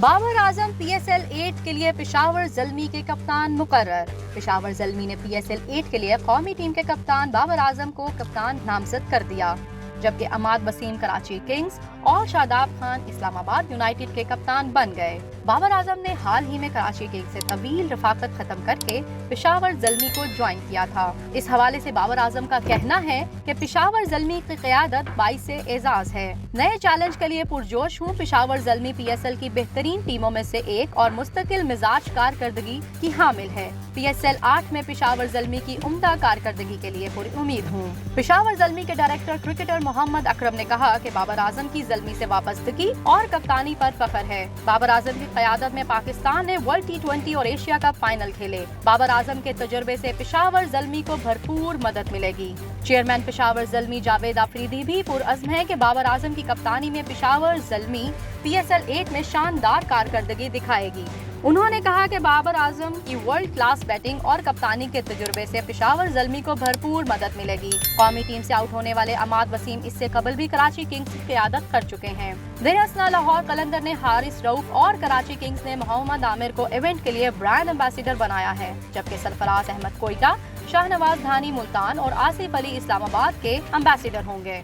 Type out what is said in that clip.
Babar Azam PSL 8 کے لیے پشاور زلمی کے کپتان مقرر۔ پشاور زلمی نے PSL 8 کے لیے قومی ٹیم کے کپتان بابر اعظم کو کپتان نامزد کر دیا، جبکہ عماد وسیم کراچی کنگز اور شاداب خان اسلام آباد یونائیٹڈ کے کپتان بن گئے۔ بابر اعظم نے حال ہی میں کراچی کنگز سے طویل رفاقت ختم کر کے پشاور زلمی کو جوائن کیا تھا۔ اس حوالے سے بابر اعظم کا کہنا ہے کہ پشاور زلمی کی قیادت باعث اعزاز ہے۔ نئے چیلنج کے لیے پرجوش ہوں۔ پشاور زلمی PSL کی بہترین ٹیموں میں سے ایک اور مستقل مزاج کارکردگی کی حامل ہے۔ PSL 8 میں پشاور زلمی کی عمدہ کارکردگی کے لیے پوری امید ہوں۔ پشاور زلمی کے ڈائریکٹر کرکٹر محمد اکرم نے کہا کہ بابر اعظم کی زلمی سے وابستگی اور کپتانی پر فخر ہے۔ بابر اعظم کی قیادت میں پاکستان نے ورلڈ T20 اور ایشیا کپ فائنل کھیلے۔ بابر اعظم کے تجربے سے پشاور زلمی کو بھرپور مدد ملے گی۔ چیئرمین پشاور زلمی جاوید آفریدی بھی پرعزم ہے کہ بابر اعظم کی کپتانی میں پشاور زلمی PSL 8 میں شاندار کارکردگی دکھائے گی۔ انہوں نے کہا کہ بابر اعظم کی ورلڈ کلاس بیٹنگ اور کپتانی کے تجربے سے پشاور زلمی کو بھرپور مدد ملے گی۔ قومی ٹیم سے آؤٹ ہونے والے عماد وسیم اس سے قبل بھی کراچی کنگز کی قیادت کر چکے ہیں۔ زیر اثنا لاہور قلندر نے حارث رؤف اور کراچی کنگز نے محمد عامر کو ایونٹ کے لیے برانڈ ایمبیسیڈر بنایا ہے، جبکہ سرفراز احمد کوئٹہ، شاہنواز دھانی ملتان اور آصف علی اسلام آباد کے ایمبیسیڈر ہوں گے۔